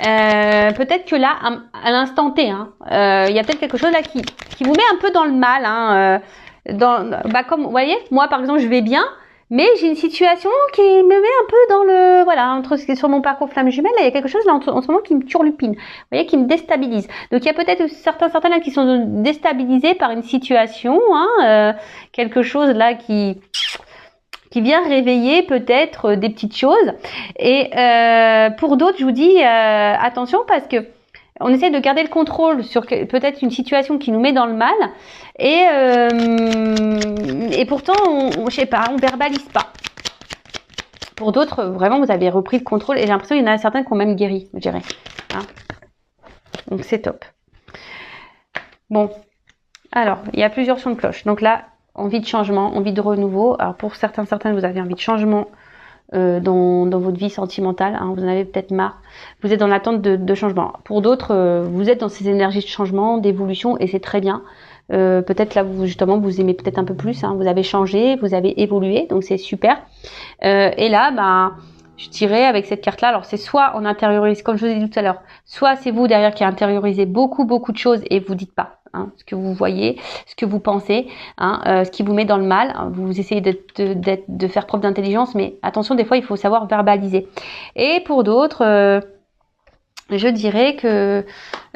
Peut-être que là, à l'instant T, hein, il y a peut-être quelque chose là qui vous met un peu dans le mal. Hein, bah comme vous voyez, moi par exemple, je vais bien, mais j'ai une situation qui me met un peu dans le voilà entre ce qui est sur mon parcours flamme jumelle, là, il y a quelque chose là en ce moment qui me turlupine, vous voyez, qui me déstabilise. Donc il y a peut-être certains là qui sont déstabilisés par une situation, hein, quelque chose là qui vient réveiller peut-être des petites choses. Et pour d'autres, je vous dis attention parce que on essaie de garder le contrôle sur peut-être une situation qui nous met dans le mal. Et pourtant, je sais pas, on verbalise pas. Pour d'autres, vraiment, vous avez repris le contrôle. Et j'ai l'impression qu'il y en a certains qui ont même guéri, je dirais. Hein, donc c'est top. Bon, alors, il y a plusieurs sons de cloche. Donc là, envie de changement, envie de renouveau. Alors pour certaines, vous avez envie de changement dans votre vie sentimentale. Hein, vous en avez peut-être marre. Vous êtes dans l'attente de changement. Pour d'autres, vous êtes dans ces énergies de changement, d'évolution, et c'est très bien. Peut-être là, vous aimez peut-être un peu plus. Hein, vous avez changé, vous avez évolué, donc c'est super. Et là, bah, je dirais avec cette carte-là, alors c'est soit on intériorise, comme je vous ai dit tout à l'heure, soit c'est vous derrière qui intériorisez beaucoup de choses et vous dites pas. Hein, ce que vous voyez, ce que vous pensez, hein, ce qui vous met dans le mal. Hein, vous essayez de faire preuve d'intelligence, mais attention, des fois, il faut savoir verbaliser. Et pour d'autres, je dirais que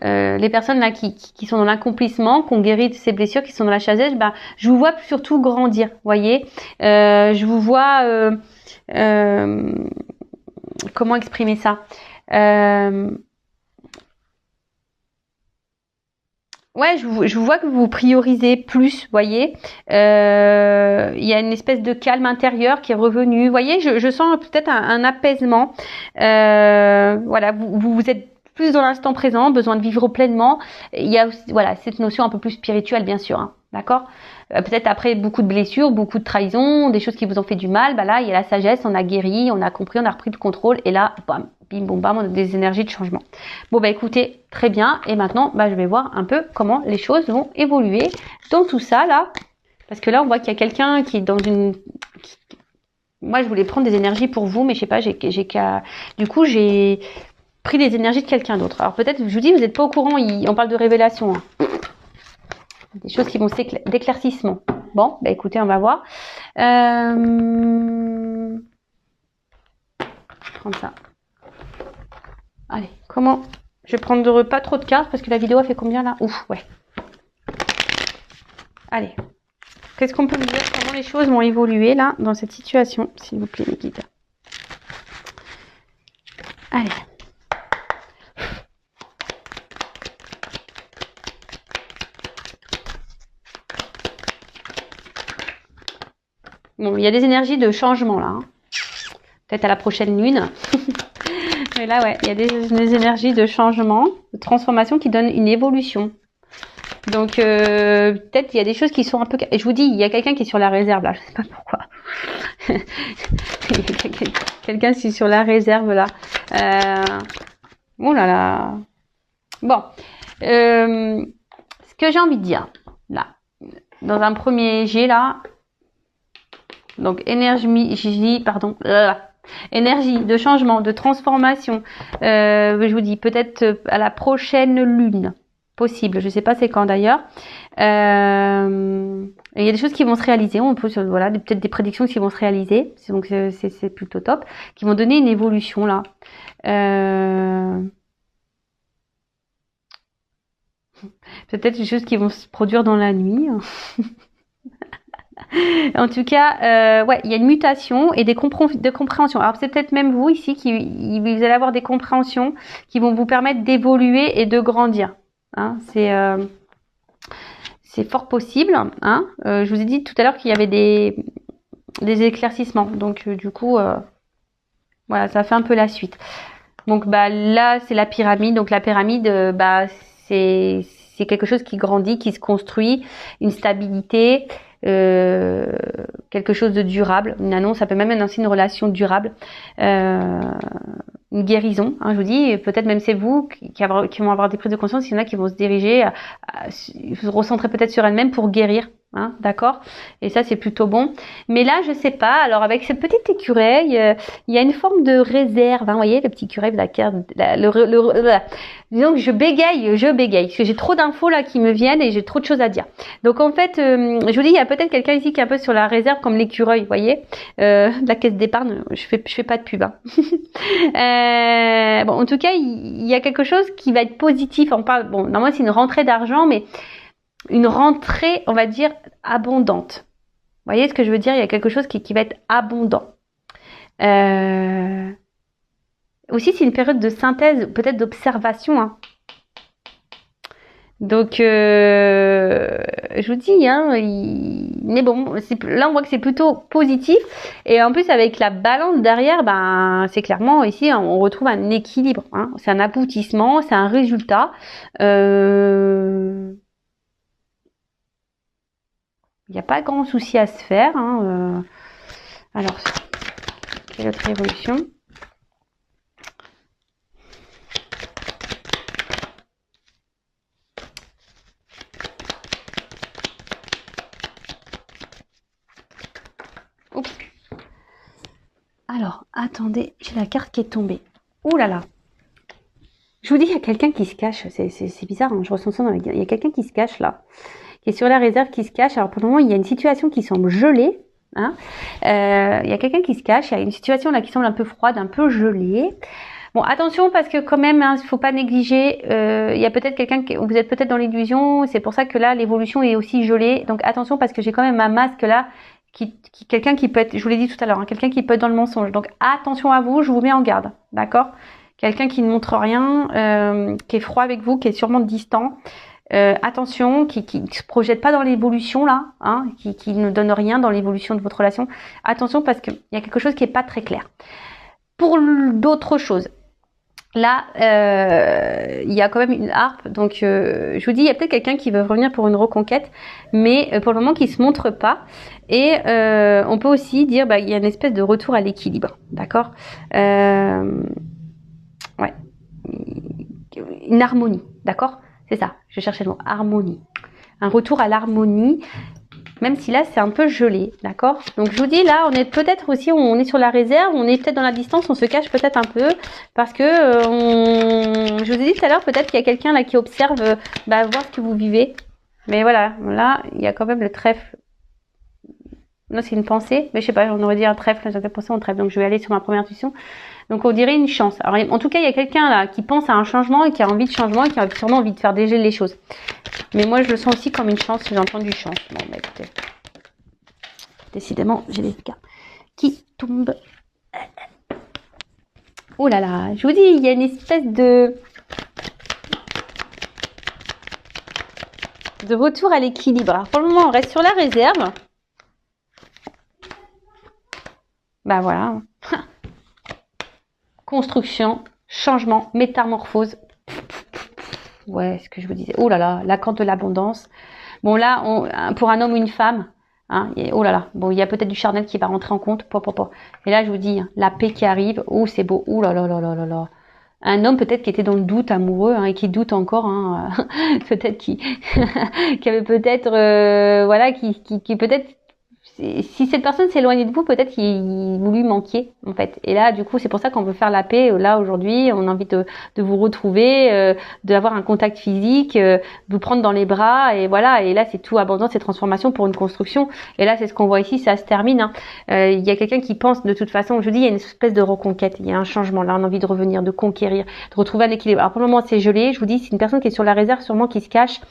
les personnes là qui sont dans l'accomplissement, qui ont guéri de ces blessures, qui sont dans la sagesse, bah, je vous vois surtout grandir, voyez. Je vous vois... comment exprimer ça Ouais, je vois que vous priorisez plus, voyez. Il y a une espèce de calme intérieur qui est revenu. Vous voyez, je sens peut-être un apaisement. Voilà, vous êtes plus dans l'instant présent, besoin de vivre pleinement. Il y a aussi, voilà, cette notion un peu plus spirituelle, bien sûr, hein, d'accord. Peut-être après beaucoup de blessures, beaucoup de trahisons, des choses qui vous ont fait du mal, bah là, il y a la sagesse, on a guéri, on a compris, on a repris le contrôle, et là, bam, bim, boum, bam, on a des énergies de changement. Bon, bah écoutez, très bien, et maintenant, bah, je vais voir un peu comment les choses vont évoluer dans tout ça, là. Parce que là, on voit qu'il y a quelqu'un qui est dans une... Moi, je voulais prendre des énergies pour vous, mais je sais pas, du coup, j'ai pris les énergies de quelqu'un d'autre. Alors peut-être, je vous dis, vous n'êtes pas au courant, on parle de révélation, hein. Des choses qui vont d'éclaircissement. Bon, bah écoutez, on va voir. Je vais prendre ça. Allez, comment? Je vais prendre pas trop de cartes parce que la vidéo a fait combien là? Ouf, ouais. Allez. Qu'est-ce qu'on peut me dire? Comment les choses vont évoluer là dans cette situation, s'il vous plaît, mes guides? Allez. Bon, il y a des énergies de changement là. Hein. Peut-être à la prochaine lune. Mais là, ouais, il y a des énergies de changement, de transformation qui donnent une évolution. Donc, peut-être il y a des choses qui sont un peu... Et je vous dis, il y a quelqu'un qui est sur la réserve là. Je sais pas pourquoi. Quelqu'un qui est sur la réserve là. Oh là là. Bon. Ce que j'ai envie de dire, là, dans un premier jet là, donc énergie, pardon, énergie de changement, de transformation. Je vous dis peut-être à la prochaine lune, possible. Je sais pas c'est quand d'ailleurs. Il y a des choses qui vont se réaliser. On peut, voilà, peut-être des prédictions qui vont se réaliser. Donc c'est plutôt top, qui vont donner une évolution là. Peut-être des choses qui vont se produire dans la nuit. En tout cas, ouais, il y a une mutation et des compréhensions. Alors c'est peut-être même vous ici vous allez avoir des compréhensions qui vont vous permettre d'évoluer et de grandir. Hein, c'est fort possible. Hein. Je vous ai dit tout à l'heure qu'il y avait des éclaircissements. Donc du coup, voilà, ça fait un peu la suite. Donc bah là c'est la pyramide. Donc la pyramide, bah c'est quelque chose qui grandit, qui se construit, une stabilité. Quelque chose de durable, une annonce, ça peut même annoncer une relation durable, une guérison, hein, je vous dis, peut-être même c'est vous qui vont avoir des prises de conscience, il y en a qui vont se diriger, se recentrer peut-être sur elles-mêmes pour guérir, hein, d'accord, et ça c'est plutôt bon. Mais là je sais pas, alors avec cette petite écureuil, il y a une forme de réserve, hein, vous voyez le petit écureuil de la carte, disons que je bégaye, parce que j'ai trop d'infos là qui me viennent et j'ai trop de choses à dire. Donc en fait, je vous dis, il y a peut-être quelqu'un ici qui est un peu sur la réserve comme l'écureuil, vous voyez, la caisse d'épargne, je fais pas de pub. Hein. Bon, en tout cas, il y a quelque chose qui va être positif. On parle, bon, normalement c'est une rentrée d'argent, mais une rentrée, on va dire, abondante. Vous voyez ce que je veux dire? Il y a quelque chose qui va être abondant. Aussi, c'est une période de synthèse, peut-être d'observation. Hein. Donc, je vous dis, hein, mais bon, là on voit que c'est plutôt positif. Et en plus, avec la balance derrière, ben, c'est clairement ici, hein, on retrouve un équilibre. Hein. C'est un aboutissement, c'est un résultat. Il n'y a pas grand souci à se faire. Hein. Alors, quelle autre évolution? Oups. Alors, attendez, j'ai la carte qui est tombée. Ouh là là. Je vous dis, il y a quelqu'un qui se cache. C'est bizarre, hein, je ressens ça dans la gueule. Il y a quelqu'un qui se cache là, qui est sur la réserve, qui se cache. Alors pour le moment, il y a une situation qui semble gelée. Hein. Il y a quelqu'un qui se cache. Il y a une situation là qui semble un peu froide, un peu gelée. Bon, attention parce que quand même, il ne faut pas négliger. Il y a peut-être quelqu'un vous êtes peut-être dans l'illusion. C'est pour ça que là, l'évolution est aussi gelée. Donc attention parce que j'ai quand même un masque là. Quelqu'un qui peut être, je vous l'ai dit tout à l'heure, hein, quelqu'un qui peut être dans le mensonge. Donc attention à vous, je vous mets en garde, d'accord? Quelqu'un qui ne montre rien, qui est froid avec vous, qui est sûrement distant. attention, qui se projette pas dans l'évolution là, hein, qui ne donne rien dans l'évolution de votre relation. Attention parce qu'il y a quelque chose qui est pas très clair. Pour d'autres choses, là, il y a quand même une harpe, donc je vous dis, il y a peut-être quelqu'un qui veut revenir pour une reconquête, mais pour le moment qui se montre pas. Et on peut aussi dire, il y a une espèce de retour à l'équilibre, d'accord, ouais, une harmonie, d'accord, c'est ça, je cherchais le mot, harmonie, un retour à l'harmonie. Même si là c'est un peu gelé, d'accord. Donc je vous dis là, on est peut-être aussi, on est sur la réserve, on est peut-être dans la distance, on se cache peut-être un peu parce que je vous ai dit tout à l'heure, peut-être qu'il y a quelqu'un là qui observe, voir ce que vous vivez. Mais voilà, là il y a quand même le trèfle. Non, c'est une pensée, mais je sais pas, on aurait dit un trèfle, j'avais pensé en trèfle, donc je vais aller sur ma première intuition. Donc on dirait une chance. Alors en tout cas, il y a quelqu'un là qui pense à un changement et qui a envie de changement et qui a sûrement envie de faire dégeler les choses. Mais moi je le sens aussi comme une chance, j'ai entendu chance. Bon écoutez. Décidément, j'ai les cartes qui tombent. Oh là là, je vous dis, il y a une espèce de retour à l'équilibre. Alors pour le moment, on reste sur la réserve. Voilà. Construction, changement, métamorphose. Ouais, ce que je vous disais. Oh là là, la carte de l'abondance. Bon là, pour un homme ou une femme, hein, oh là là, bon, il y a peut-être du charnel qui va rentrer en compte. Et là, je vous dis, la paix qui arrive. Oh, c'est beau. Oh là là là là là là. Un homme peut-être qui était dans le doute amoureux, hein, et qui doute encore, hein, peut-être qui avait peut-être, qui peut-être. Si cette personne s'éloigne de vous, peut-être vous lui manquiez en fait. Et là, du coup, c'est pour ça qu'on veut faire la paix. Là, aujourd'hui, on a envie de vous retrouver, d'avoir un contact physique, vous prendre dans les bras, et voilà. Et là, c'est tout abondance, c'est transformation pour une construction. Et là, c'est ce qu'on voit ici, ça se termine. Hein. Il y a quelqu'un qui pense, de toute façon, je dis, il y a une espèce de reconquête, il y a un changement. Là, on a envie de revenir, de conquérir, de retrouver un équilibre. Alors pour le moment, c'est gelé. Je vous dis, c'est une personne qui est sur la réserve, sûrement qui se cache.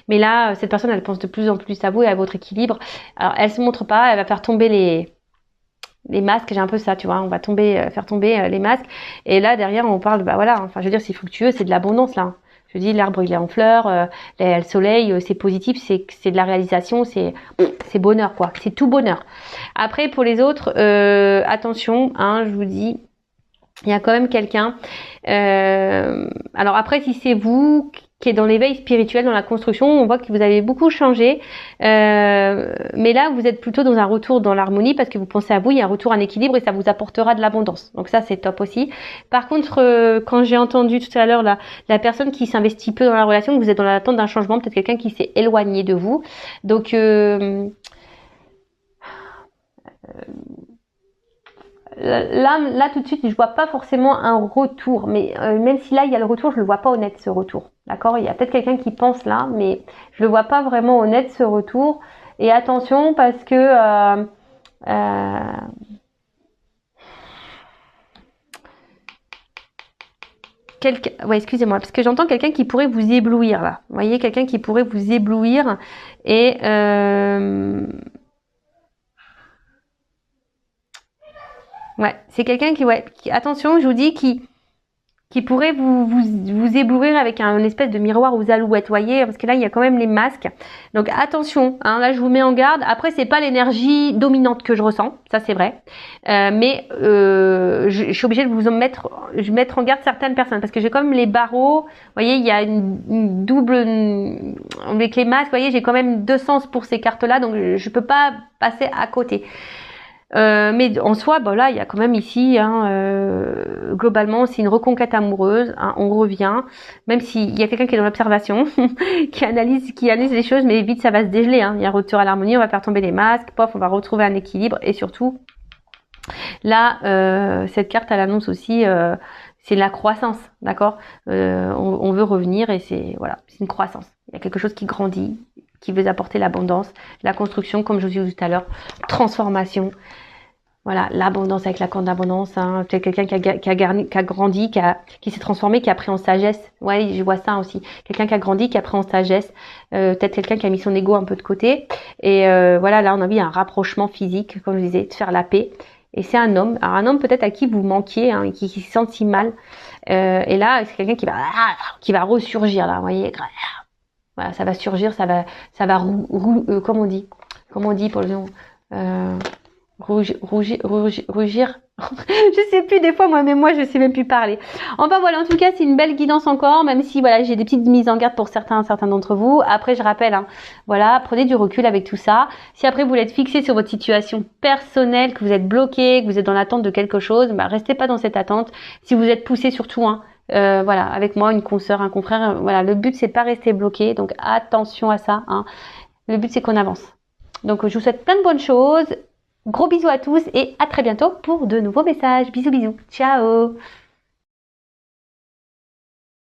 Mais là, cette personne, elle pense de plus en plus à vous et à votre équilibre. Alors, elle se montre pas, elle va faire tomber les masques. J'ai un peu ça, tu vois. On va faire tomber les masques. Et là, derrière, on parle, je veux dire, c'est fructueux, c'est de l'abondance, là. Je dis, l'arbre, il est en fleurs, le soleil, c'est positif, c'est de la réalisation, c'est bonheur, quoi. C'est tout bonheur. Après, pour les autres, attention, hein, je vous dis, il y a quand même quelqu'un. Alors après, si c'est vous qui est dans l'éveil spirituel, dans la construction, on voit que vous avez beaucoup changé, mais là vous êtes plutôt dans un retour dans l'harmonie parce que vous pensez à vous, il y a un retour en équilibre et ça vous apportera de l'abondance. Donc ça c'est top aussi. Par contre, quand j'ai entendu tout à l'heure la personne qui s'investit peu dans la relation, vous êtes dans l'attente d'un changement, peut-être quelqu'un qui s'est éloigné de vous. Donc là tout de suite je vois pas forcément un retour, mais même si là il y a le retour, je le vois pas honnête ce retour, d'accord. Il y a peut-être quelqu'un qui pense là, mais je le vois pas vraiment honnête ce retour. Et attention parce que excusez-moi, parce que j'entends quelqu'un qui pourrait vous éblouir là. Vous voyez, quelqu'un qui pourrait vous éblouir et ouais, c'est quelqu'un qui, attention, je vous dis, qui pourrait vous éblouir avec un espèce de miroir aux alouettes, voyez, parce que là, il y a quand même les masques. Donc, attention, hein, là, je vous mets en garde. Après, c'est pas l'énergie dominante que je ressens, ça, c'est vrai. Mais je suis obligée de mettre en garde certaines personnes, parce que j'ai quand même les barreaux, vous voyez, il y a une double, avec les masques, vous voyez, j'ai quand même deux sens pour ces cartes-là, donc je peux pas passer à côté. Mais en soi, là, il y a quand même ici, globalement, c'est une reconquête amoureuse. Hein, on revient, même s'il y a quelqu'un qui est dans l'observation, qui analyse les choses, mais vite, ça va se dégeler. Hein. Il y a un retour à l'harmonie, on va faire tomber les masques, on va retrouver un équilibre, et surtout, là, cette carte, elle annonce aussi, c'est la croissance, d'accord. On veut revenir, et c'est une croissance. Il y a quelque chose qui grandit, qui veut apporter l'abondance, la construction, comme je vous ai dit tout à l'heure, transformation. Voilà, l'abondance avec la corde d'abondance. Hein. Peut-être quelqu'un qui a grandi, qui s'est transformé, qui a pris en sagesse. Ouais, je vois ça aussi. Quelqu'un qui a grandi, qui a pris en sagesse. Peut-être quelqu'un qui a mis son ego un peu de côté. Et voilà, là, on a vu un rapprochement physique, comme je disais, de faire la paix. Et c'est un homme. Alors, un homme peut-être à qui vous manquiez, hein, qui se sent si mal. Et là, c'est quelqu'un qui va ressurgir, là, vous voyez. Voilà, ça va surgir, comment on dit pour le nom, rougir. Je sais plus des fois moi je sais même plus parler. Enfin voilà, en tout cas c'est une belle guidance encore, même si voilà j'ai des petites mises en garde pour certains d'entre vous. Après je rappelle, hein, voilà, prenez du recul avec tout ça. Si après vous voulez être fixé sur votre situation personnelle, que vous êtes bloqué, que vous êtes dans l'attente de quelque chose, bah restez pas dans cette attente. Si vous êtes poussé surtout, hein, voilà, avec moi, une consoeur, un confrère, voilà, le but c'est de pas rester bloqué, donc attention à ça, hein. Le but c'est qu'on avance. Donc je vous souhaite plein de bonnes choses. Gros bisous à tous et à très bientôt pour de nouveaux messages. Bisous bisous. Ciao.